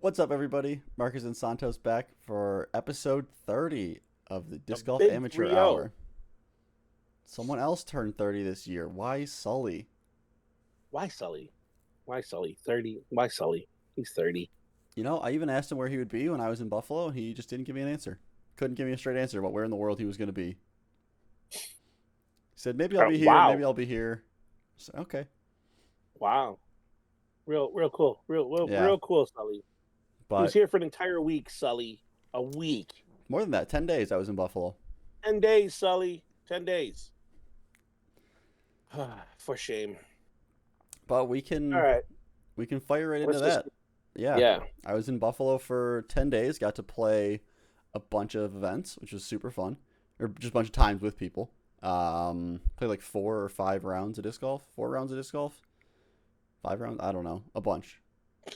What's up, everybody? Marcus and Santos back for episode 30 of the The Disc Golf big Amateur 3-0. Hour. Someone else turned 30 this year. Why Sully? Why Sully? Why Sully? 30. Why Sully? He's 30. You know, I even asked him where he would be when I was in Buffalo, and he just didn't give me an answer. Couldn't give me a straight answer about where in the world he was going to be. He said, maybe I'll be here, Wow. maybe I'll be here. So, okay. Wow. Real cool. Yeah, Real cool, Sully. He was but here for an entire week, Sully. A week. more than that, 10 days I was in Buffalo. 10 days, Sully. 10 days. For shame. But All right. we can fire right into Let's just. that. Yeah, Yeah. I was in Buffalo for 10 days, got to play a bunch of events, which was super fun, or just a bunch of times with people. Played like 4 or 5 rounds of disc golf, 4 rounds of disc golf, 5 rounds, I don't know, a bunch.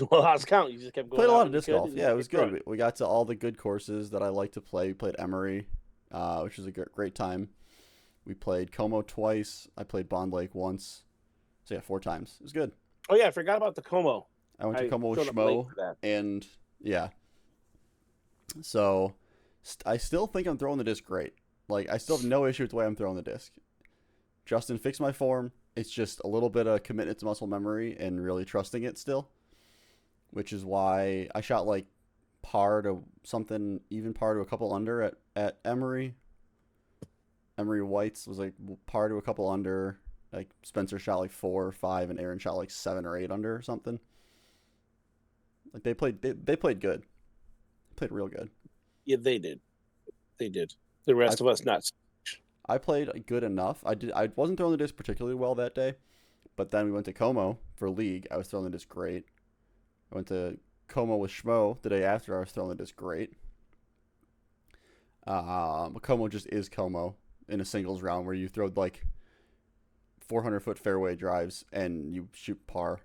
Well, I was counting. You just kept going Played a out lot when of you disc could. golf. And Yeah, it then was you throw good. it. We got to all the good courses that I like to play. We played Emory, which was a great time. We played Como twice. I played Bond Lake once. So yeah, 4 times. It was good. Oh, yeah. I forgot about the Como. I went to I Como with showed up late Schmo, for that. and yeah. So I still think I'm throwing the disc great. Like, I still have no issue with the way I'm throwing the disc. Justin fixed my form. It's just a little bit of commitment to muscle memory and really trusting it still, which is why I shot like par to something, even par to a couple under at Emory. Emory White's was like par to a couple under. Like Spencer shot like 4 or 5, and Aaron shot like 7 or 8 under or something. Like they played good. They played real good. Yeah, they did. They did. The I rest of us, not. I played good enough. I wasn't throwing the disc particularly well that day, but then we went to Como for league. I was throwing the disc great. I went to Como with Schmo the day after. I was throwing the disc great. Como just is Como in a singles round where you throw like 400-foot fairway drives and you shoot par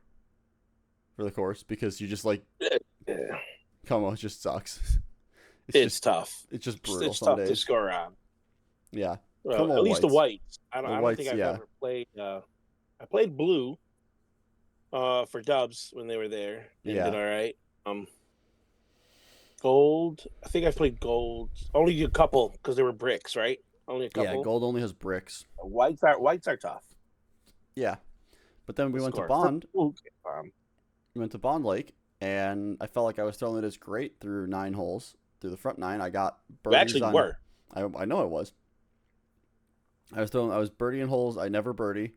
for the course because you just like Yeah. Como just sucks. It's tough. It's just brutal It's some tough to days. score on. Yeah, Well, Como at least the whites. whites. The I don't think whites, I've yeah, ever played. I played blue for Dubs when they were there and did yeah, all right. Um, Gold. I think I played gold. Only a couple because there were bricks, right? Only a yeah. couple. Gold only has bricks. Whites are tough Yeah, but then to we went to score. For Bond. blue, We went to Bond Lake, and I felt like I was throwing it as great through 9 holes. Through the front 9, I got you birdies actually on. were. I know it was. I was birdieing holes I never birdie,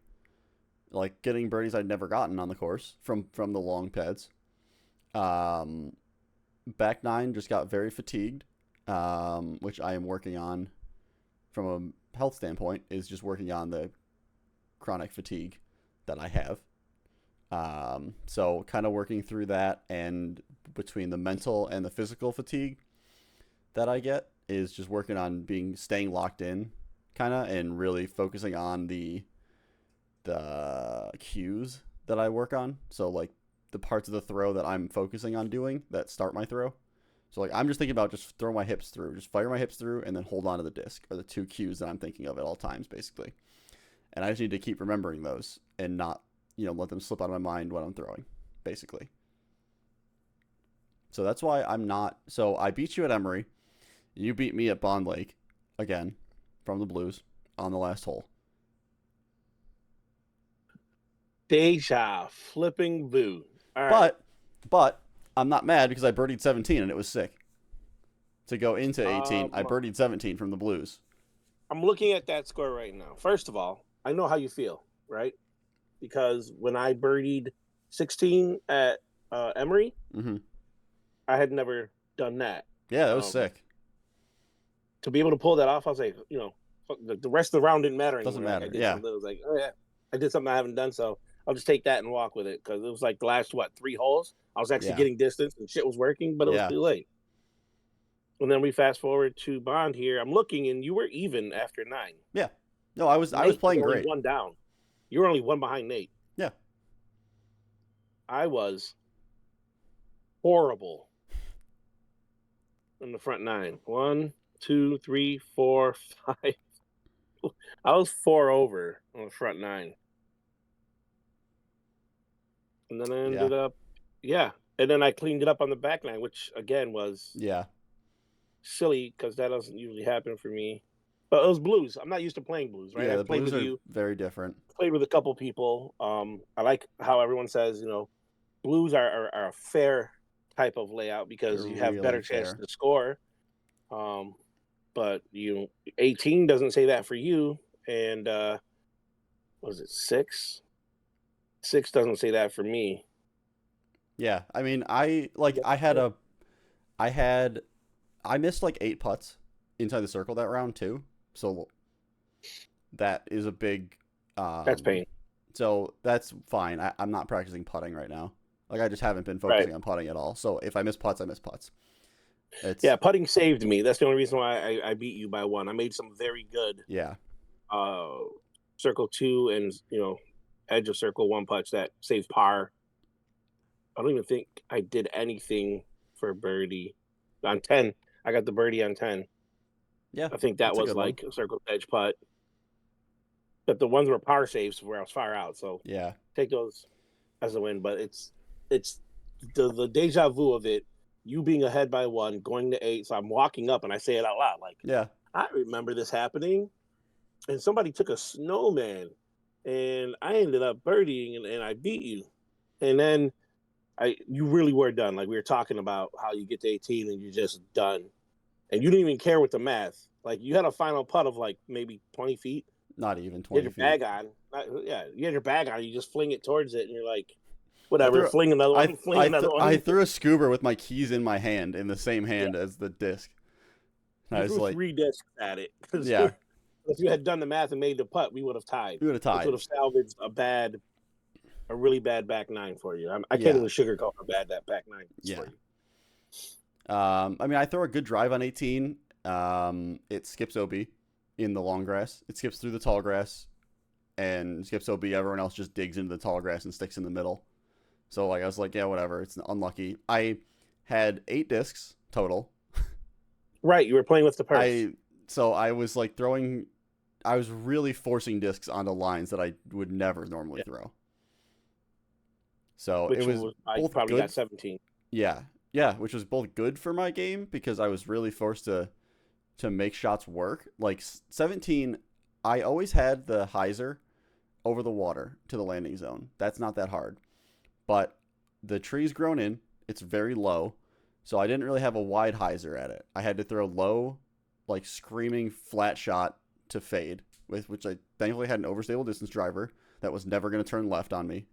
like getting birdies I'd never gotten on the course from the long pads. Um, Back 9 just got very fatigued, which I am working on from a health standpoint. Is just working on the chronic fatigue that I have. So kind of working through that, and between the mental and the physical fatigue that I get is just working on staying locked in, kind of, and really focusing on the cues that I work on. So like the parts of the throw that I'm focusing on doing that start my throw. So like I'm just thinking about just throw my hips through, just fire my hips through, and then hold on to the disc are the two cues that I'm thinking of at all times, basically. And I just need to keep remembering those and not, let them slip out of my mind when I'm throwing, basically. So that's why I'm not. So I beat you at Emory. You beat me at Bond Lake again from the Blues on the last hole. Deja flipping boo. All right. But I'm not mad because I birdied 17 and it was sick. To go into 18, I Um, birdied 17 from the Blues. I'm looking at that score right now. First of all, I know how you feel, right? Because when I birdied 16 at Emory, Mm-hmm. I had never done that. Yeah, that was sick. To be able to pull that off, I was like, the rest of the round didn't matter anymore. Doesn't Like, matter. I did Yeah. something. It was like, oh yeah, I did something I haven't done, so I'll just take that and walk with it because it was like the last 3 holes. I was actually Yeah. getting distance and shit was working, but it was Yeah. too late. And then we fast forward to Bond here. I'm looking, and you were even after 9. Yeah. No, I was Nate playing was only great. one down. You were only one behind Nate. Yeah. I was horrible in the front 9. 1, 2, 3, 4, 5. I was 4 over on the front 9. And then I ended up, yeah. And then I cleaned it up on the back nine, which again was Yeah. silly because that doesn't usually happen for me. But it was blues. I'm not used to playing blues, right? Yeah, the I've played blues with are you, very different. played with a couple people. I like how everyone says, blues are a fair type of layout They're because you have really better chance fair. to score. Um, but 18 doesn't say that for you, and was it 6? 6 doesn't say that for me. Yeah, I mean, I had I missed like 8 putts inside the circle that round too. So that is a big That's um pain, so that's fine. I'm not practicing putting right now. Like I just haven't been right? focusing on putting at all. So if I miss putts, I miss putts. Yeah, It's putting saved me. That's the only reason why I beat you by one. I made some very good yeah, uh circle two and edge of circle one putts that saved par. I don't even think I did anything for birdie on 10. I got the birdie on 10. yeah, I think that that's a was good one. like a circle edge putt. But the ones were par saves where I was far out. So Yeah, take those as a win. But it's the deja vu of it. You being ahead by one, going to 8. So I'm walking up and I say it out loud, like, yeah, I remember this happening. And somebody took a snowman and I ended up birdieing and I beat you. And then you really were done. Like we were talking about how you get to 18 and you're just done. And you didn't even care with the math. Like you had a final putt of like maybe 20 feet. not even You had 20 your feet. bag on. Yeah, you had your bag on. You just fling it towards it and you're like, I whatever, threw fling another one, fling another I one. threw a scuba with my keys in my hand in the same Yeah, hand as the disc. And I you was threw like, 3 discs at it because yeah, if you had done the math and made the putt, we would have tied, we would have which would tied. have salvaged a really bad back nine for you. I can't Yeah, even sugarcoat how bad that back nine is for yeah. you. I mean, I throw a good drive on 18. It skips OB in the long grass. It skips through the tall grass and skips OB. Everyone else just digs into the tall grass and sticks in the middle. So like I was like, yeah, whatever. It's unlucky. I had 8 discs total. Right, you were playing with the purse, I so I was like throwing. I was really forcing discs onto lines that I would never normally yeah, throw. So it which was was I both probably got good. 17. Yeah, yeah, which was both good for my game because I was really forced to make shots work. Like 17, I always had the hyzer over the water to the landing zone. That's not that hard. But the tree's grown in, it's very low. So I didn't really have a wide hyzer at it. I had to throw low, like screaming flat shot to fade, with which I thankfully had an overstable distance driver that was never going to turn left on me.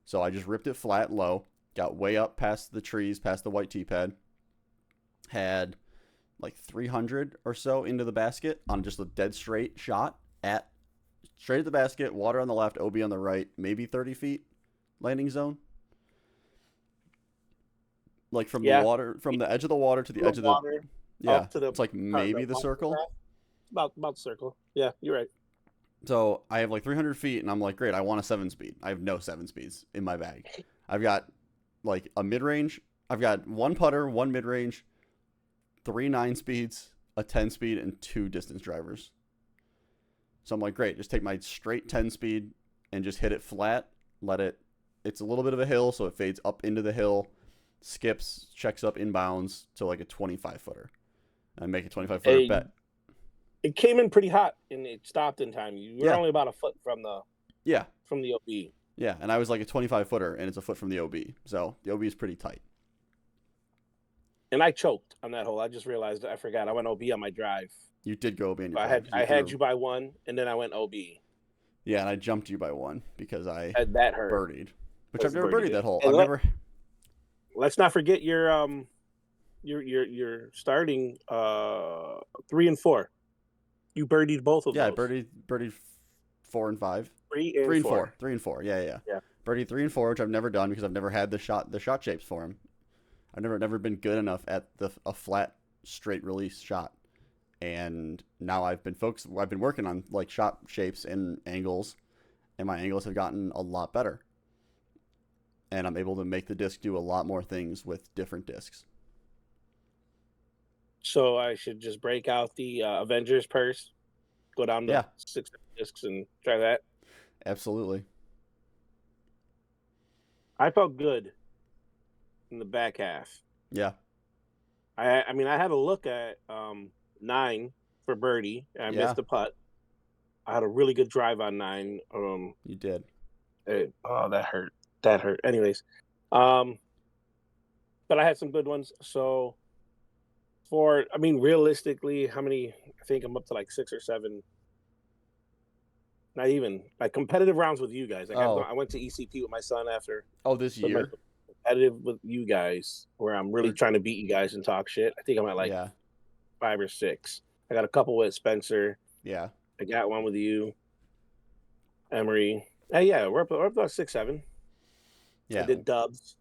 So I just ripped it flat low, got way up past the trees, past the white tee pad, had like 300 or so into the basket on just a dead straight shot at straight at the basket, water on the left, OB on the right, maybe 30 feet landing zone. Like from the Yeah, water, from the edge of the water to the from the edge of the, water yeah, up to the it's like maybe the line of the circle. graph. About the circle. Yeah, you're right. So I have like 300 feet, and I'm like, great, I want a 7 speed. I have no 7 speeds in my bag. I've got like a mid range. I've got one putter, one mid range, 3 9 speeds, a 10 speed, and 2 distance drivers. So I'm like, great, just take my straight 10 speed and just hit it flat. Let it. It's a little bit of a hill, so it fades up into the hill, skips, checks up inbounds to like a 25 footer. I make a 25 footer It, bet. it came in pretty hot and it stopped in time. You were Yeah, only about a foot yeah, from the OB. yeah. And I was like a 25 footer, and it's a foot from the OB. So the OB is pretty tight. And I choked on that hole. I just realized I forgot. I went OB on my drive. You did go OB on your I drive had because you I had threw. you by one, and then I went OB. Yeah, and I jumped you by one because I That hurt. birdied, which I've That's never pretty birdied good. that hole. And I've never. let's not forget your starting 3 and 4. You birdied both of Yeah, I those. birdied 4 and 5, Three and three and four. four, 3 and 4. Yeah, yeah, yeah. Yeah. Birdied 3 and 4, which I've never done because I've never had the shot shapes for him. I've never been good enough at a flat straight release shot. And now I've been focused. I've been working on like shot shapes and angles, and my angles have gotten a lot better. And I'm able to make the disc do a lot more things with different discs. So I should just break out the Avengers purse, go down to Yeah, 6 discs, and try that. absolutely. I felt good in the back half. Yeah. I mean, I had a look at 9 for birdie. And I Yeah. missed the putt. I had a really good drive on 9. You did. Oh, that hurt. That hurt. Anyways, um, but I had some good ones. So I mean, realistically, how many? I think I'm up to like 6 or 7. Not even like competitive rounds with you guys. Like Oh. I went to ECP with my son after, Oh, this but my year. competitive with you guys, where I'm really Or trying to beat you guys and talk shit. I think I'm at like yeah. 5 or 6. I got a couple with Spencer. Yeah. I got one with you, Emery. Hey, yeah, we're up to 6, 7. I Yeah. did dubs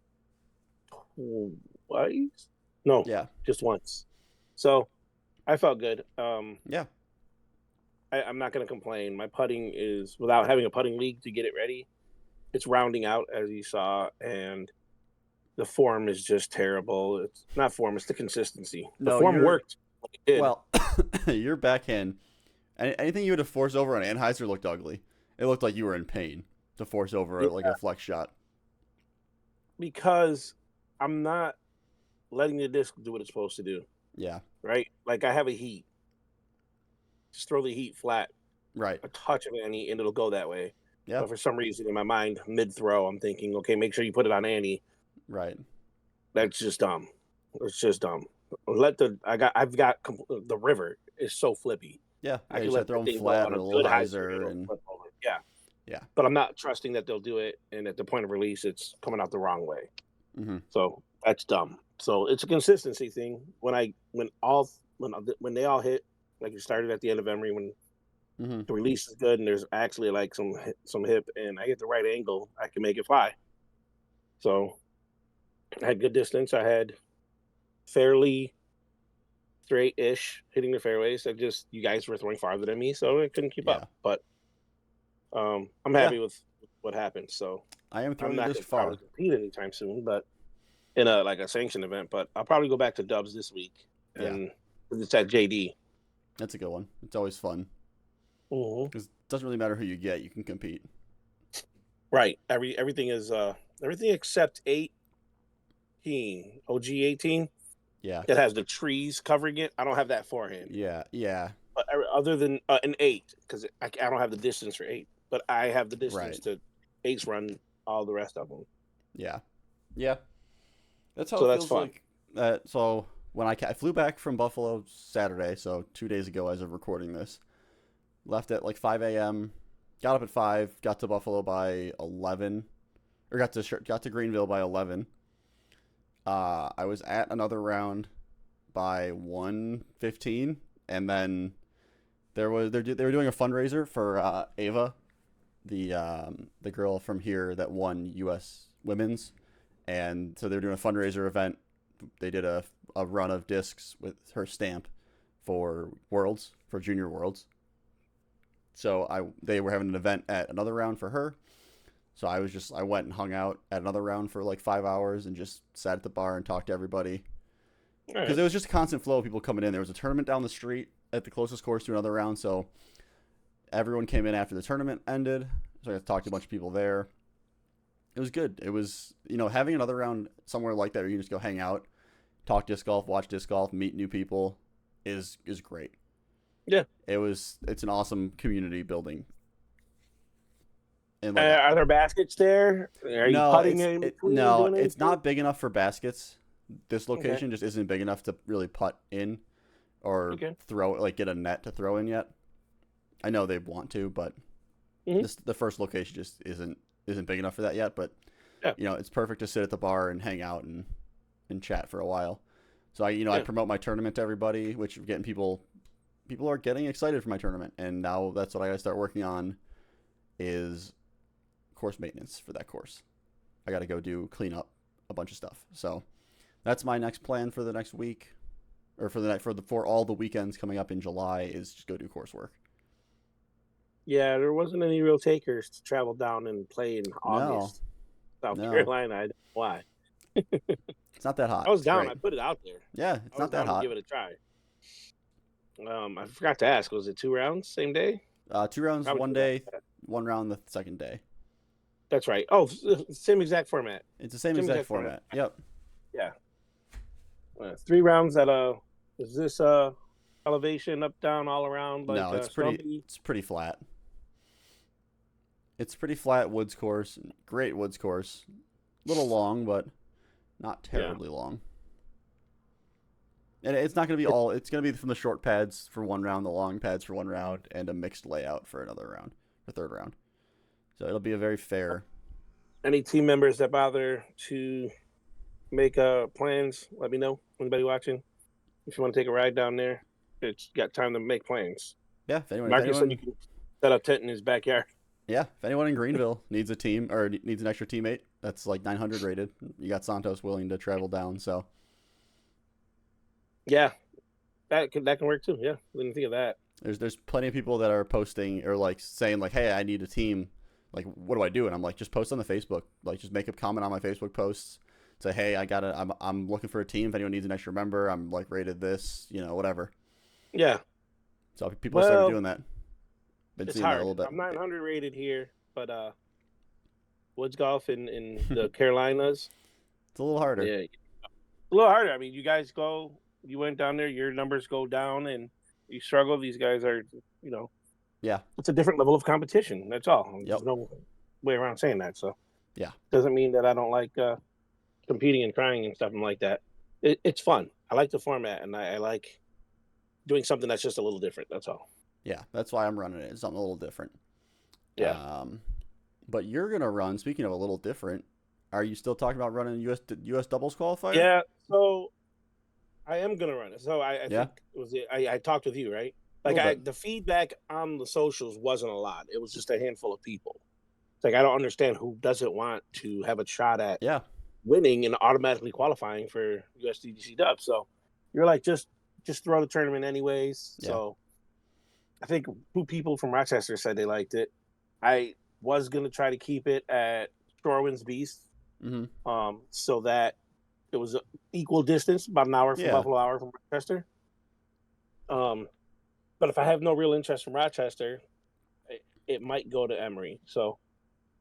twice. No, Yeah. just once. So I felt good. Yeah. I'm not going to complain. My putting is without having a putting league to get it ready. It's rounding out as you saw, and the form is just terrible. It's not form; it's the consistency. The No, form you're worked like it did well. Your backhand. Anything you had to force over on Anheuser looked ugly. It looked like you were in pain to force over yeah, like a flex shot. because I'm not letting the disc do what it's supposed to do. Yeah. Right? Like I have a heat. Just throw the heat flat, Right. a touch of Annie, and it'll go that way. Yeah. But for some reason in my mind, mid throw, I'm thinking, okay, make sure you put it on Annie. Right. That's just dumb. It's just dumb. The river is so flippy. Yeah. I Yeah. You can should let throw that them thing go flat on or a a little good high speed and hyzer it'll and flip over. Yeah. yeah. But I'm not trusting that they'll do it, and at the point of release, it's coming out the wrong way. Mm-hmm. So that's dumb. So it's a consistency thing. When they all hit, like it started at the end of Emery when Mm-hmm. the release is good and there's actually like some hip and I get the right angle, I can make it fly. So I had good distance. I had fairly straight-ish hitting the fairways. I just you guys were throwing farther than me, so I couldn't keep Yeah. up. But I'm Yeah. happy with what happened. So I am I'm throwing the not disc going to probably far. compete anytime soon, but in a like a sanctioned event. But I'll probably go back to dubs this week, Yeah. and it's at JD. That's a good one. It's always fun. Mm-hmm. Because it doesn't really matter who you get, you can compete. Right. Everything is everything except 18 OG 18. Yeah. It has the trees covering it. I don't have that forehand. Yeah. Yeah. But other than an 8, because I don't have the distance for 8, but I have the distance Right. to 8's run all the rest of them. Yeah. Yeah. That's how So it that's feels fun. like. So when I flew back from Buffalo Saturday, so 2 days ago as of recording this, left at like 5 a.m. Got up at 5. Got to Buffalo by 11, or got to Greenville by 11. I was at another round by 1:15, and then they were doing a fundraiser for Ava, the girl from here that won U.S. Women's, and so they were doing a fundraiser event. They did a run of discs with her stamp for Junior Worlds. So they were having an event at another round for her. So I went and hung out at another round for like 5 hours and just sat at the bar and talked to everybody. All Because right. it was just a constant flow of people coming in. There was a tournament down the street at the closest course to another round, so everyone came in after the tournament ended. So I got to talk to a bunch of people there. It was good. It was, having another round somewhere like that where you can just go hang out, talk disc golf, watch disc golf, meet new people is great. Yeah. It's an awesome community building. And Are there baskets there? Are you no, putting in between doing it's anything? not big enough for baskets. This Okay. location just isn't big enough to really putt in or Okay. get a net to throw in yet. I know they want to, but the first location just isn't big enough for that yet. But Yeah. it's perfect to sit at the bar and hang out and chat for a while. So I promote my tournament to everybody, which getting people are getting excited for my tournament, and now that's what I got to start working on is course maintenance for that course. I got to go clean up a bunch of stuff. So that's my next plan for the next week, or for all the weekends coming up in July, is just go do coursework. Yeah, there wasn't any real takers to travel down and play in August, South Carolina. I don't know why. It's not that hot. I was It's down. great. I put it out there. Yeah, it's not that To hot. give it a try. I forgot to ask. Was it 2 rounds, same day? 2 rounds, Probably one 2 rounds. day, 1 round the second day. That's right. Oh, same exact format. It's the same exact format. Yep. Yeah. 3 rounds at is this elevation up, down, all around like No, Stumpy? it's pretty flat. It's pretty flat woods course. Great woods course. Little long, but not Yeah. terribly long. And it's not going to be all. It's going to be from the short pads for one round, the long pads for one round, and a mixed layout for another round, the third round. So it'll be a very fair. Any team members that bother to make plans, let me know. Anybody watching? If you want to take a ride down there, it's got time to make plans. Yeah, if Marcus said you anyone, can set up tent in his backyard. yeah, if anyone in Greenville needs a team or needs an extra teammate that's like 900 rated, you got Santos willing to travel down. So Yeah, that can work too. Yeah, didn't think of that. there's plenty of people that are posting or like saying like, hey, I need a team. Like, what do I do? And I'm like, just post on the Facebook. Like, just make a comment on my Facebook posts. Say, hey, I'm looking for a team. If anyone needs an extra member, I'm like rated this, whatever. Yeah. So people started Well, doing that. Been it's seeing that a hard. little bit. I'm 900 rated here, but Woods Golf in the Carolinas, It's a little harder. yeah, a little harder. I mean, you went down there, your numbers go down, and you struggle. These guys are, Yeah. it's a different level of competition. That's all. Yep. There's no way around saying that. So, Yeah. doesn't mean that I don't like competing and trying and stuff like that. It's fun. I like the format, and I like doing something that's just a little different. That's all. Yeah. That's why I'm running it. It's something a little different. Yeah. But you're gonna run. Speaking of a little different, are you still talking about running U.S. doubles qualifier? Yeah. So I am gonna run it. So I Yeah. think I talked with you, right? A Like little bit. the feedback on the socials wasn't a lot. It was just a handful of people. It's like I don't understand who doesn't want to have a shot at Yeah. winning and automatically qualifying for USDGC Dubs. So you're like just throw the tournament anyways. Yeah. So I think 2 people from Rochester said they liked it. I was gonna try to keep it at Shorewind's Beast, Mm-hmm. so that it was equal distance, about an hour from Yeah. Buffalo, hour from Rochester. But if I have no real interest from Rochester, it might go to Emory. So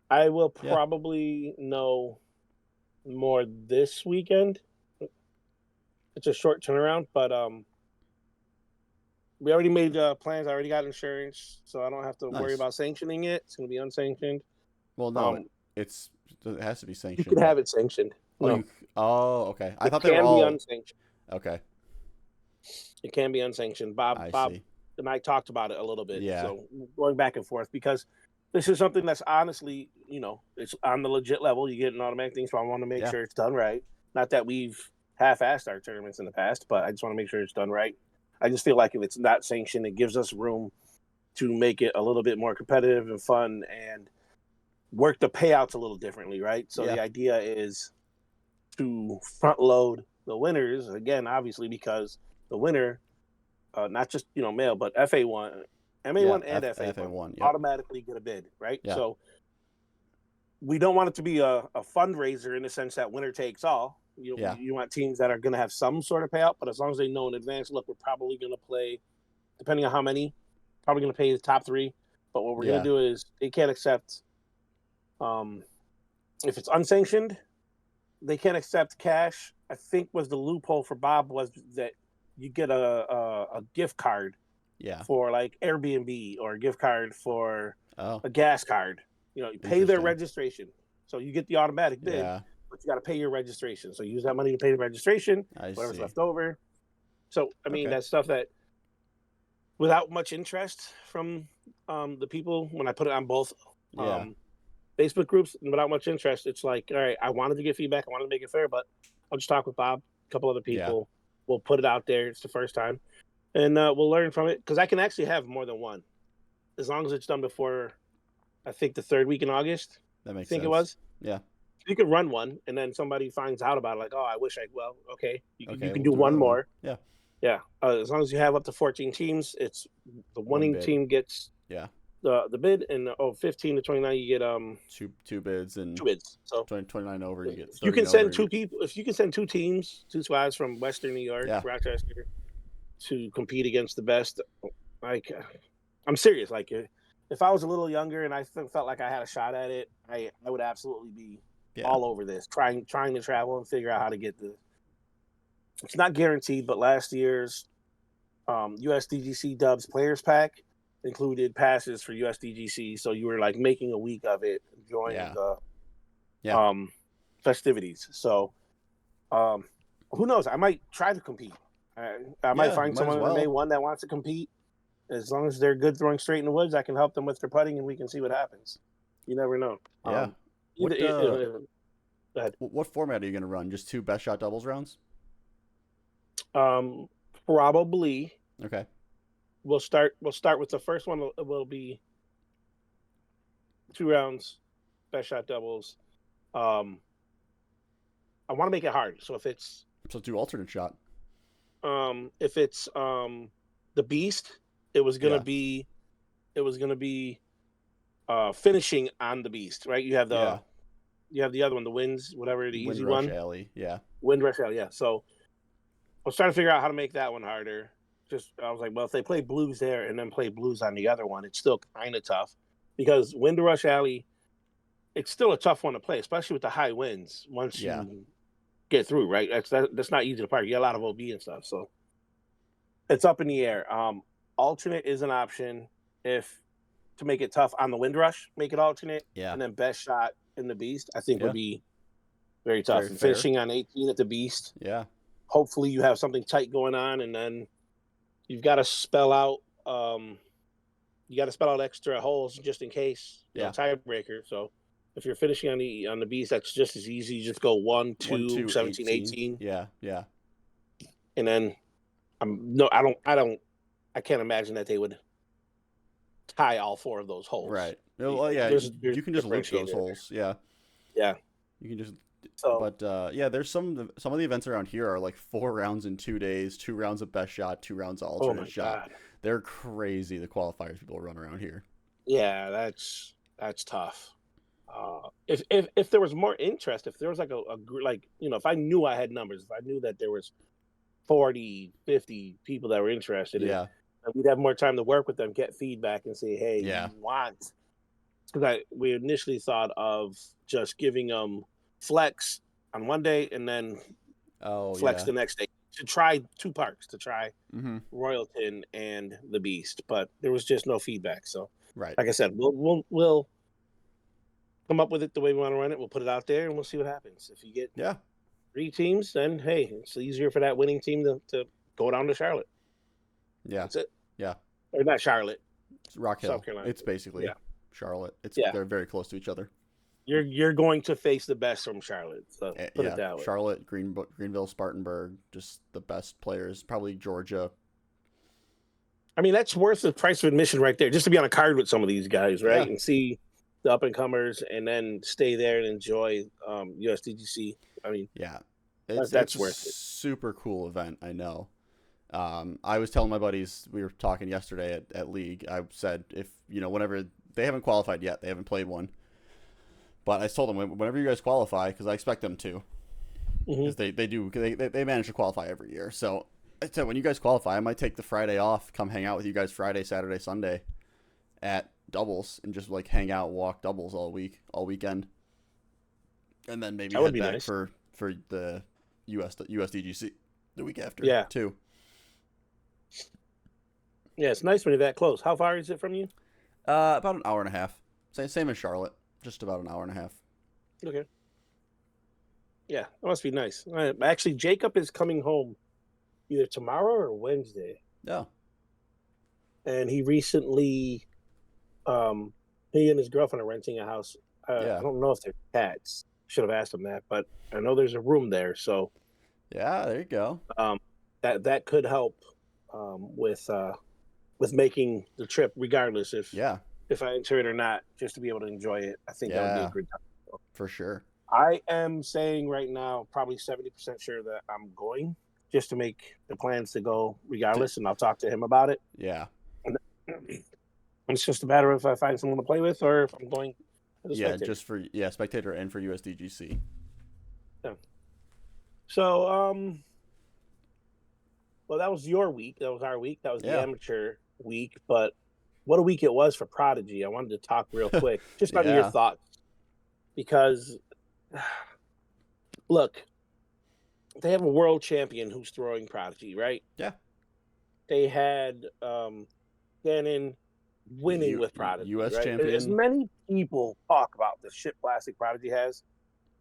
I will Yeah. probably know more this weekend. It's a short turnaround, but we already made plans. I already got insurance, so I don't have to worry Nice. about sanctioning it. It's going to be unsanctioned. Well, no, it has to be You sanctioned. can have it sanctioned. Oh, No, okay. I thought it they were can be all unsanctioned. okay. It can be unsanctioned. Bob I see. and I talked about it a little bit. Yeah. So going back and forth because this is something that's honestly, it's on the legit level. You get an automatic thing, so I want to make Yeah. sure it's done right. Not that we've half-assed our tournaments in the past, but I just want to make sure it's done right. I just feel like if it's not sanctioned, it gives us room to make it a little bit more competitive and fun and work the payouts a little differently, right? So Yeah. the idea is to front load the winners again, obviously because the winner, not just male, but FA1, MA1, and FA1 FA1. Yep. automatically get a bid, right? Yeah. So we don't want it to be a fundraiser in the sense that winner takes all. Yeah. You want teams that are going to have some sort of payout, but as long as they know in advance, look, we're probably going to play, depending on how many, probably going to pay the top 3. But what we're going to do is they can't accept, if it's unsanctioned, they can't accept cash. I think was the loophole for Bob was that you get a gift card for like Airbnb or a gift card for a gas card. You pay their registration. So you get the automatic bid, but you got to pay your registration. So use that money to pay the registration, whatever's left over. So, I mean, that's stuff that without much interest from the people, when I put it on both Facebook groups, and without much interest, it's like, all right, I wanted to get feedback. I wanted to make it fair, but I'll just talk with Bob, a couple other people. Yeah. We'll put it out there. It's the first time. And we'll learn from it because I can actually have more than one as long as it's done before, I think, the 3rd week in August. That makes sense. It was. Yeah. You could run one, and then somebody finds out about it, like, oh, I wish okay. You can do one more. Yeah. Yeah. As long as you have up to 14 teams, it's the winning team gets the bid, and 15 to 29 you get two bids and 2 bids. So 29 over you get. You can send 2 people. If you can send 2 teams, 2 squads from Western New York, Rochester, to compete against the best, like I'm serious. Like if I was a little younger and I felt like I had a shot at it, I would absolutely be Yeah. all over this, trying to travel and figure out how to get the. It's not guaranteed, but last year's USDGC Dubs Players Pack included passes for USDGC, so you were like making a week of it, enjoying Yeah. the Yeah. festivities. So um, who knows? I might try to compete. I might Yeah. find Might as someone on day well. one that wants to compete. As long as they're good throwing straight in the woods, I can help them with their putting, and we can see what happens. You never know. Yeah. Either, What go ahead. what format are you gonna run? Just two best shot doubles rounds? Um, Probably Okay. we'll start. We'll start with the first one. Will be 2 rounds, best shot doubles. Um, I want to make it hard. So So do alternate shot. if it's the beast, it was gonna Yeah. be it was gonna be finishing on the beast, right? Yeah. You have the other one, the winds, whatever, the easy Windrush one, Alley. Yeah. wind rush out. Yeah. So I was trying to figure out how to make that one harder. Just I was like, well, if they play blues there and then play blues on the other one, it's still kind of tough because wind rush alley, it's still a tough one to play, especially with the high winds. Once Yeah. you get through, right? That's not easy to park. You get a lot of OB and stuff, so it's up in the air. Alternate is an option if to make it tough on the Windrush, make it alternate, Yeah. and then best shot in the Beast. I think Yeah. would be very tough. Very And fair. finishing on 18 at the Beast. Yeah. Hopefully, you have something tight going on, and then you've got to spell out. You got to spell out extra holes just in case. Yeah. Tiebreaker. So if you're finishing on the Beast, that's just as easy. You just go 1, 1, 2, 2, 17, 18. 18, Yeah. Yeah. and then I can't imagine that they would tie all 4 of those holes. Right. Well, yeah. There's You can just loop those differentiator there. holes. Yeah. Yeah. You can just. So But yeah, there's some of the events around here are like 4 rounds in 2 days, 2 rounds of best shot, 2 rounds of oh alternate my shot. god. They're crazy. The qualifiers people run around here. Yeah, that's tough. If there was more interest, if there was like like if I knew I had numbers, if I knew that there was 40, 50 people that were interested in, Yeah. we'd have more time to work with them, get feedback, and say, hey, Yeah. you want? Because we initially thought of just giving them flex on one day and then Oh flex yeah. the next day to try 2 parks to try Mm-hmm. Royalton and the Beast, but there was just no feedback. So, Right. like I said, we'll come up with it the way we want to run it. We'll put it out there and we'll see what happens. If you get Yeah. 3 teams, then hey, it's easier for that winning team to go down to Charlotte. Yeah. That's it. Yeah. Or not Charlotte, It's Rock Hill. South Carolina. It's basically Yeah. Charlotte. Yeah. They're very close to each other. You're going to face the best from Charlotte. So put Yeah. it that way. Charlotte, Greenville, Spartanburg, just the best players. Probably Georgia. I mean, that's worth the price of admission right there, just to be on a card with some of these guys, right? Yeah. And see the up and comers, and then stay there and enjoy USDGC. I mean, Yeah. that's It's a worth it. super cool event. I know. I was telling my buddies, we were talking yesterday at League. I said, if, whenever they haven't qualified yet, they haven't played one. But I told them, whenever you guys qualify, because I expect them to, because they do, they manage to qualify every year. So I said, when you guys qualify, I might take the Friday off, come hang out with you guys Friday, Saturday, Sunday at doubles, and just like hang out, walk doubles all weekend, and then maybe head back nice. for the USDGC the week after. Yeah. Too. Yeah, it's nice when you're that close. How far is it from you? About an hour and a half. Same as Charlotte. Just about an hour and a half. Okay. Yeah, that must be nice. Actually, Jacob is coming home either tomorrow or Wednesday. Yeah. And he recently, he and his girlfriend are renting a house. Yeah. I don't know if they're cats. Should have asked him that, but I know there's a room there. So Yeah, there you go. that could help with making the trip, regardless if I enter it or not, just to be able to enjoy it. I think that would be a good time. For sure. I am saying right now, probably 70% sure that I'm going, just to make the plans to go regardless, and I'll talk to him about it. Yeah. And it's just a matter of if I find someone to play with or if I'm going as a spectator. Just for spectator and for USDGC. Yeah. So well, that was your week. That was our week. That was the amateur week. But what a week it was for Prodigy. I wanted to talk real quick, just on your thoughts, because Look, they have a world champion who's throwing Prodigy, right? Yeah. They had Gannon winning with Prodigy, U.S. right? As champion. many people talk about the shit plastic Prodigy has,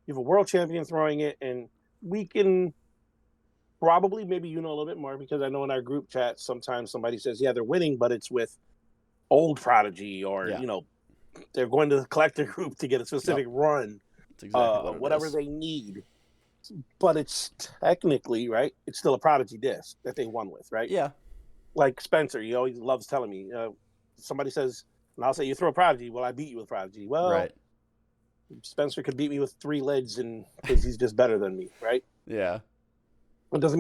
you have a world champion throwing it, and we can probably, maybe you know a little bit more, because I know in our group chat sometimes somebody says, yeah, they're winning, but it's with old Prodigy, or Yeah. they're going to the collector group to get a Yep. specific run, That's exactly what it whatever is. they need. But it's technically, right, it's still a Prodigy disc that they won with, right? Yeah. Like Spencer, he always loves telling me, somebody says, and I'll say, you throw a Prodigy, well, I beat you with Prodigy. Well, Right. Spencer could beat me with 3 lids, and because he's just better than me, right? Yeah. It doesn't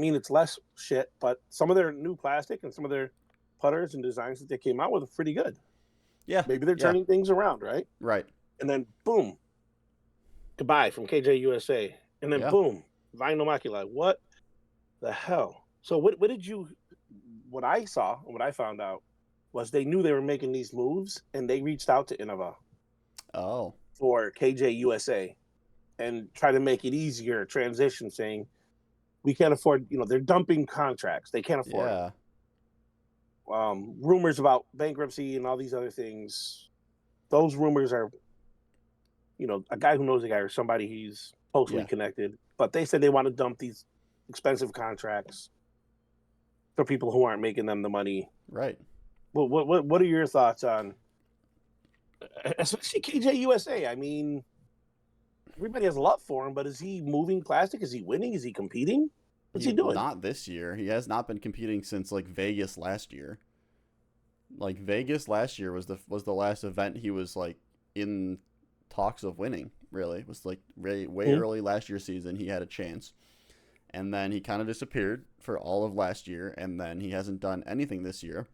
mean it's less shit, but some of their new plastic and some of their putters and designs that they came out with are pretty good. Yeah. Maybe they're Yeah. turning things around, right? Right. And then boom, goodbye from KJ USA, and then Yeah. boom, Vinyl Macula. What the hell? So what did you? What I saw, what I found out, was they knew they were making these moves, and they reached out to Innova Oh. for KJ USA and try to make it easier transition, saying we can't afford. They're dumping contracts; they can't afford them. Yeah. Rumors about bankruptcy and all these other things. Those rumors are, a guy who knows a guy or somebody he's closely Yeah. connected. But they said they want to dump these expensive contracts for people who aren't making them the money. Right. What are your thoughts on, especially KJ USA? I mean, everybody has love for him, but is he moving plastic? Is he winning? Is he competing? What's he doing? Not this year. He has not been competing since like Vegas last year. Like Vegas last year was the last event he was like in talks of winning. Really, it was like way Hmm? early last year's season. He had a chance, and then he kind of disappeared for all of last year, and then he hasn't done anything this year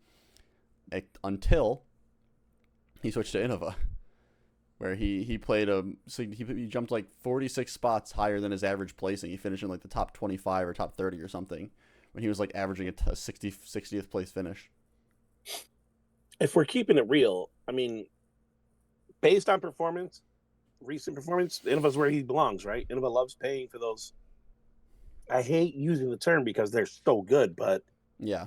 until he switched to Innova, where he played so he jumped like 46 spots higher than his average placing. He finished in like the top 25 or top 30 or something when he was like averaging a 60th place finish. If we're keeping it real, I mean, based on performance, recent performance, Innova's where he belongs, right? Innova loves paying for those. I hate using the term because they're so good, but Yeah.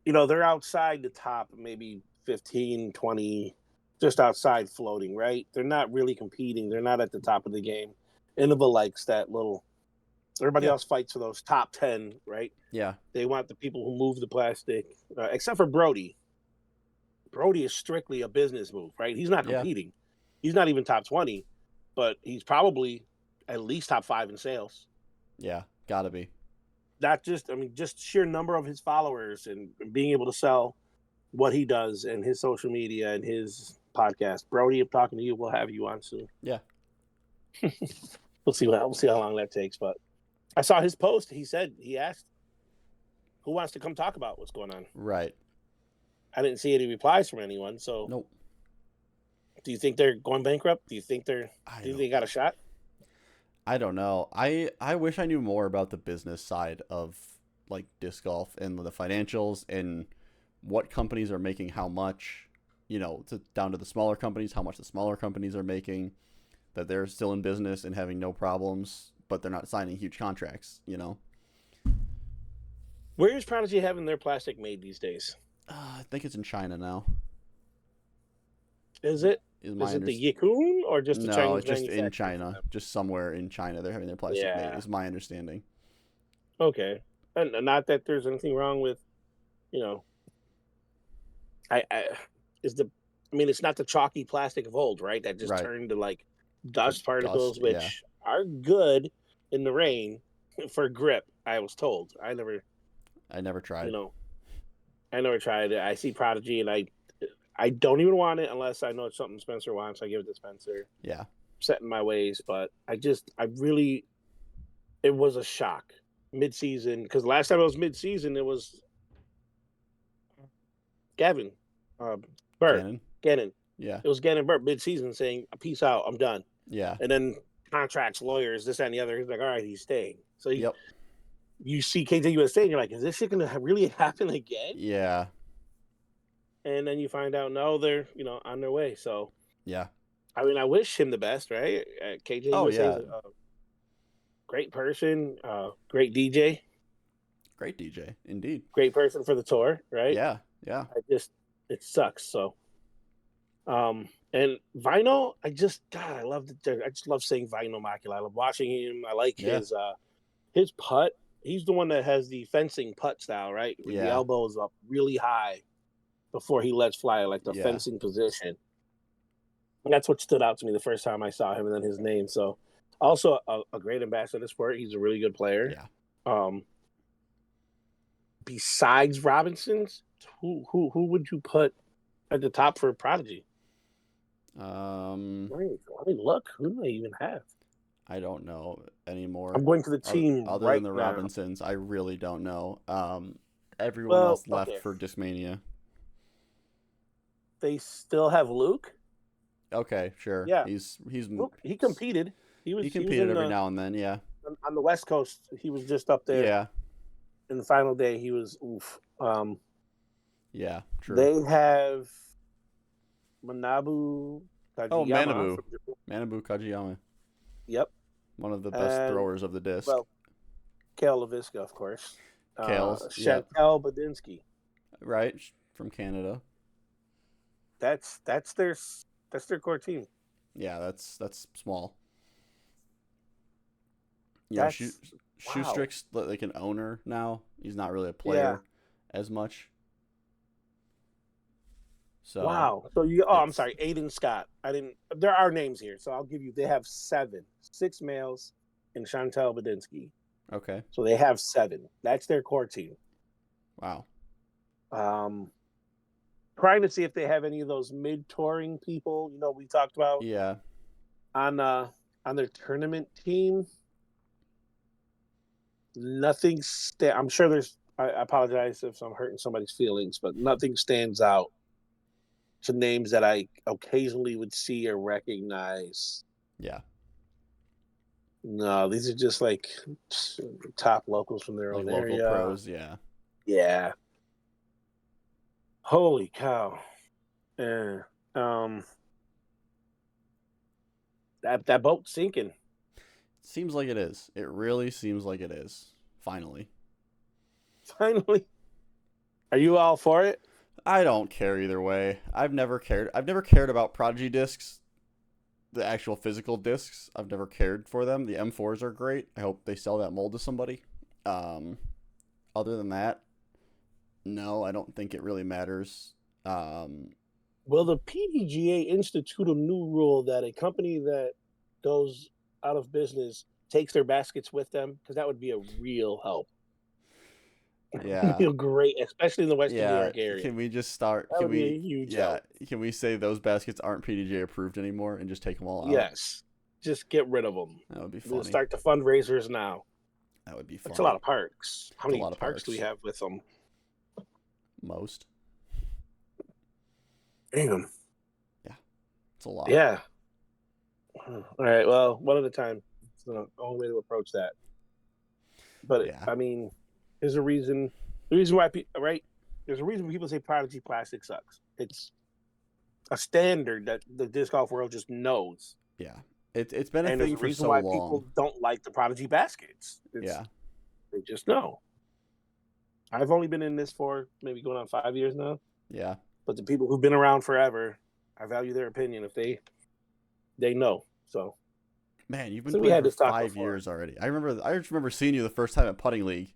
they're outside the top, maybe 15, 20, just outside floating, right? They're not really competing. They're not at the top of the game. Innova likes that little. Everybody Yeah. else fights for those top 10, right? Yeah. They want the people who move the plastic, except for Brody. Brody is strictly a business move, right? He's not Yeah. competing. He's not even top 20, but he's probably at least top 5 in sales. Yeah. Gotta be. Not just, I mean, just sheer number of his followers and being able to sell what he does and his social media and his podcast. Brody, I'm talking to you. We'll have you on soon. Yeah. We'll see how long that takes. But I saw his post. He asked who wants to come talk about what's going on. Right. I didn't see any replies from anyone. So, Nope. do you think they're going bankrupt? Do you think I they got a shot? I don't know. I wish I knew more about the business side of like disc golf and the financials and what companies are making how much, down to the smaller companies, how much the smaller companies are making, that they're still in business and having no problems, but they're not signing huge contracts. Where is Prodigy having their plastic made these days? I think it's in China now. Is it? Is Is my it the understanding. Yikun or just the No, Chinese it's just in manufacturer for China. them? Just somewhere in China they're having their plastic made, Yeah. is my understanding. Okay. And not that there's anything wrong with, you know, I is the I mean, it's not the chalky plastic of old, right? That just Right. turned to like The dust particles, dust, yeah. which are good in the rain for grip. I was told. I never You tried. know, I never tried it. I see Prodigy, and I don't even want it unless I know it's something Spencer wants. I give it to Spencer. Yeah. Set in my ways, but I really, it was a shock mid-season, because last time it was mid-season, it was Gavin, uh, Burt, Canon? Gannon. Yeah. It was Gannon Burt mid-season saying, "Peace out, I'm done." Yeah. And then contracts, lawyers, this that, and the other. He's like, "All right, he's staying." So Yep. you see KJ USA, and you're like, "Is this shit gonna really happen again?" Yeah. And then you find out, no, they're on their way. So Yeah. I mean, I wish him the best, right? KJ Oh USA is yeah, a great person, great DJ, great DJ indeed. great person for the tour, right? Yeah, yeah, I just it sucks. So, and Vinyl, God, I love I just love saying Vinyl Macula. I love watching him. I like yeah, his putt. He's the one that has the fencing putt style, right? With the yeah, elbows up really high before he lets fly, like the yeah, fencing position. And that's what stood out to me the first time I saw him, and then his name. So, also a great ambassador to the sport. He's a really good player. yeah. Um, Besides Robinson's, who would you put at the top for Prodigy? Um, Let me look. Who do they even have? I don't know I'm anymore. going to the team Other than right the now. Robinsons, I really don't know. Everyone Well, else left okay. for Discmania. They still have Luke. Okay, sure. Yeah, He's Luke. He competed. he He was competed in every the now and then. Yeah, on the West Coast. He was just up there yeah, in the final day. He was oof. yeah. True. They have Manabu Oh, Kajiyama Manabu, from Japan. Manabu Kajiyama, Yep, one of the best and throwers of the disc. well, Kale LaVisca, of course. Kales, yep, Chantel Badinsky. right from Canada. That's their core team. Yeah, that's small. You know, That's wow. Shoestrick's like an owner now. He's not really a Yeah. player as much. So Wow. So you I'm it's sorry, Aiden Scott. I didn't there are names here, so I'll give you they have seven. Six males and Chantel Badinsky. okay. So they have seven. That's their core team. Wow. Um Trying to see if they have any of those mid touring people, we talked about Yeah. on uh on their tournament team. I'm sure I apologize if I'm hurting somebody's feelings, but nothing stands out to names that I occasionally would see or recognize. Yeah. No, these are just like top locals from their Like own local area. pros. Yeah. Yeah. Holy cow. Yeah. Um, that boat's sinking. Seems like it is. It really seems like it is. Finally. Finally. Are you all for it? I don't care either way. I've never cared. I've never cared about Prodigy discs, the actual physical discs. I've never cared for them. The M4s are great. I hope they sell that mold to somebody. Um, Other than that, no, I don't think it really matters. Um, Will the PDGA institute a new rule that a company that goes out of business takes their baskets with them? Because that would be a real help. yeah, Feel great, especially in the Western New yeah. York area. Can we just start? That Can would be we? a huge Yeah. help. Can we say those baskets aren't PDJ approved anymore and just take them all out? Yes, just get rid of them. That would be We'll funny. start the fundraisers now. That would be That's a lot funny. of parks. How It's a many lot of parks do we parks. have with them? Most. Damn. Yeah. It's a lot. Yeah. All right. Well, one at a time. It's the only way to approach that. But Yeah. I mean, there's a reason. The reason why, right? There's a reason people say Prodigy plastic sucks. It's a standard that the disc golf world just knows. Yeah. It's been a And there's thing a for reason so why long. people don't like the Prodigy baskets. Yeah. They just know. I've only been in this for maybe going on 5 years now. Yeah. But the people who've been around forever, I value their opinion if they know. So Man, you've been we playing had for this talk 5 years before. already. I just remember seeing you the first time at putting league.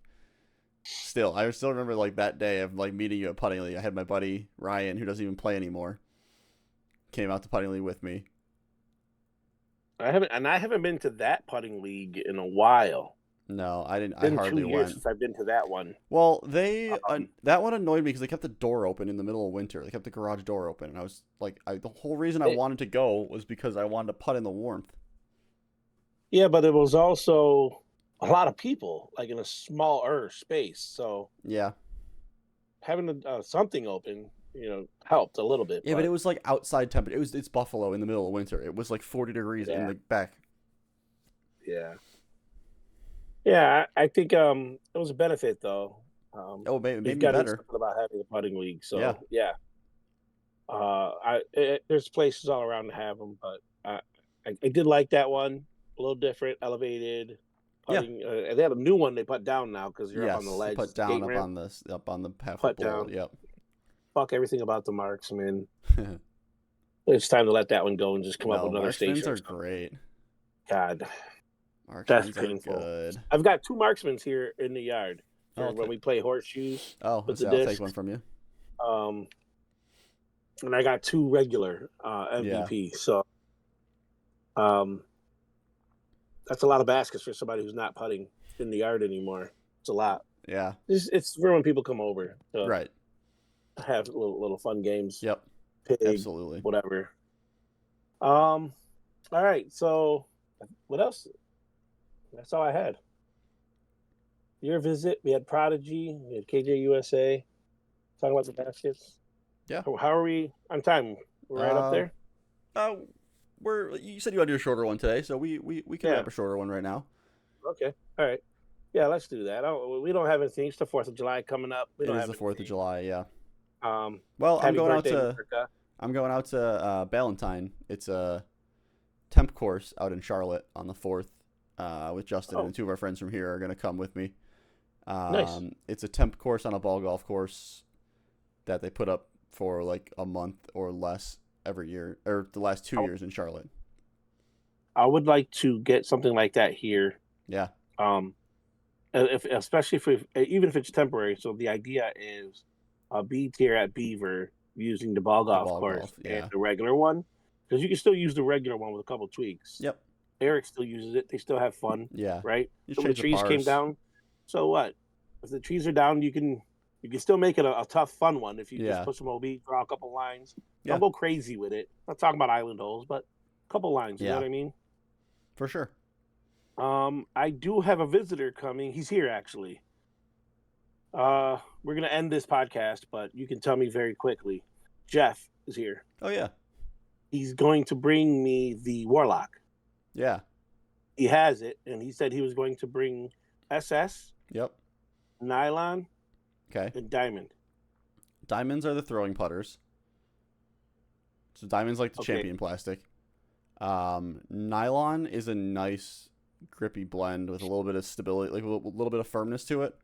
Still, I still remember like that day of like meeting you at putting league. I had my buddy Ryan, who doesn't even play anymore, came out to putting league with me. I haven't been to that putting league in a while. No, I didn't. It's I been hardly 2 years went. since I've been to that one. Well, Um, that one annoyed me because they kept the door open in the middle of winter. They kept the garage door open, and I was like, the whole reason I it, wanted to go was because I wanted to putt in the warmth. yeah, but it was also a lot of people, like in a smaller space. So Yeah, having something open, helped a little bit. yeah, but it But was like outside temperature. It's Buffalo in the middle of winter. It was like 40 degrees in yeah, the back. yeah, yeah. I think it was a benefit though. Oh, it made You've me got to do better. something about having a putting league. Yeah, So yeah, There's places all around to have them, but I did like that one. A little different, elevated Yeah. putting. And they have a new one they put down now because you're up on the Yes. ledge, Put skate down ramp. up on the half foot Put bowl. down. Yep. Fuck everything about the marksman. It's time to let that one go and just come up No, with another marksmans station. are great. God, that's Marksmans are painful. good. I've got 2 marksmans here in the yard Oh, for when we play horseshoes with the I'll take one discs. from you. And I got 2 regular Yeah. MVP. So um, that's a lot of baskets for somebody who's not putting in the yard anymore. It's a lot. Yeah. It's for when people come over to Right. have little fun games. Yep. Pig, Absolutely. whatever. All right. So what else? That's all I had. Your visit. We had Prodigy. We had KJUSA. Talking about the baskets. Yeah. How are we on time? We're right up there. You said you want to do a shorter one today, so we can Yeah. wrap a shorter one right now. Okay. All right. Yeah, let's do that. We don't have anything. It's the 4th of July coming up. We It don't is have the 4th of anything. July, yeah. Well, I'm going out to Ballantine. It's a temp course out in Charlotte on the 4th with Justin, and 2 of our friends from here are going to come with me. Nice. It's a temp course on a ball golf course that they put up for like a month or less every year, or the last 2 years in Charlotte. I would like to get something like that here. Yeah. Especially even if it's temporary. So the idea is a B tier at Beaver using the ball golf course and the regular one, because you can still use the regular one with a couple tweaks. Yep. Eric still uses it. They still have fun. Yeah. Right. So when the trees came down. So what? If the trees are down, you can still make it a tough, fun one if you just put some OB, draw a couple lines. Don't go crazy with it. I'm not talking about island holes, but a couple lines. You know what I mean? For sure. I do have a visitor coming. He's here actually. We're gonna end this podcast, but you can tell me very quickly. Jeff is here. Oh yeah. He's going to bring me the Warlock. Yeah. He has it, and he said he was going to bring SS. Yep. Nylon. Okay. And diamond. Diamonds are the throwing putters. So diamond's like the champion plastic. Nylon is a nice grippy blend with a little bit of stability, like a little bit of firmness to it.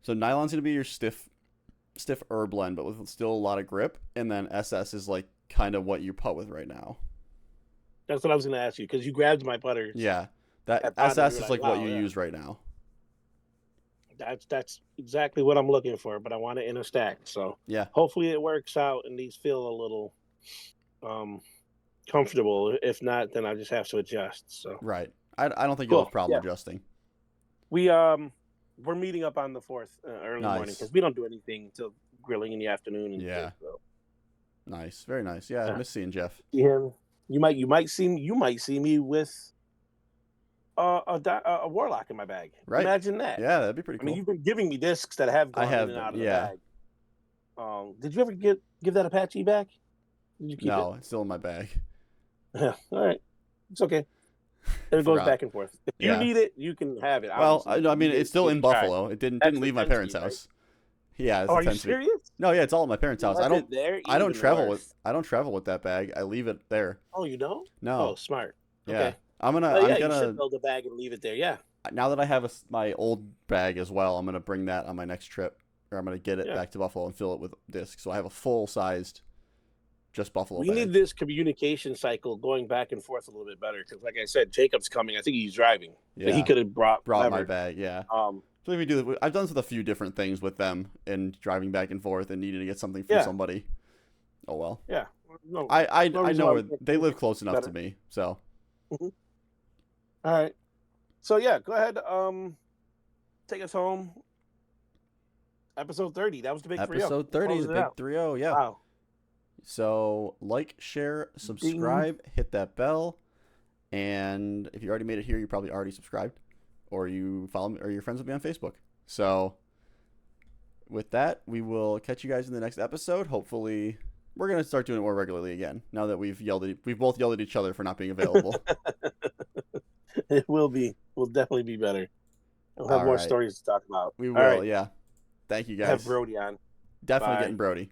So nylon's gonna be your stiff blend, but with still a lot of grip. And then SS is like kind of what you putt with right now. That's what I was gonna ask you, because you grabbed my putters. Yeah, that SS is like what you use right now. That's exactly what I'm looking for, but I want it in a stack. So yeah, hopefully it works out and these feel a little comfortable. If not, then I just have to adjust. So right, I don't think you'll have a problem adjusting. We're meeting up on the 4th early morning, because we don't do anything until grilling in the afternoon. And yeah, so. Nice, very nice. Yeah, I miss seeing Jeff. Yeah, you might see me with a Warlock in my bag. Right. Imagine that. Yeah, that'd be pretty cool. I mean, you've been giving me discs that have gone in and out of the bag. Did you ever give that Apache back? Did you keep it? It's still in my bag. Yeah. All right. It's okay. It goes back and forth. If you need it, you can have it. Well, I mean, it's still in Buffalo. It didn't leave my parents' house. Right? Yeah. Are you serious? No, yeah, it's all at my parents' house. I don't travel with that bag. I leave it there. Oh, you don't? No. Oh, smart. Yeah. Okay. I'm gonna you should build a bag and leave it there. Yeah. Now that I have my old bag as well, I'm gonna bring that on my next trip, or I'm gonna get it back to Buffalo and fill it with discs. So I have a full-sized, just Buffalo. We need this communication cycle going back and forth a little bit better, because, like I said, Jacob's coming. I think he's driving. Yeah. He could have brought my bag. Yeah. So we do. I've done this with a few different things with them, and driving back and forth and needing to get something from somebody. Oh well. Yeah. No, I know they live close enough to me, so. Mm-hmm. All right. So yeah, go ahead. Take us home. Episode 30. That was the big 3-0. Episode 30, the big 3-0. Yeah. Wow. So like, share, subscribe, hit that bell, and if you already made it here, you probably already subscribed, or you follow me, or your friends with me on Facebook. So with that, we will catch you guys in the next episode. Hopefully, we're gonna start doing it more regularly again. Now that we've both yelled at each other for not being available. It will definitely be better. We'll have more stories to talk about. We will, yeah. Thank you guys. Have Brody on. Definitely getting Brody.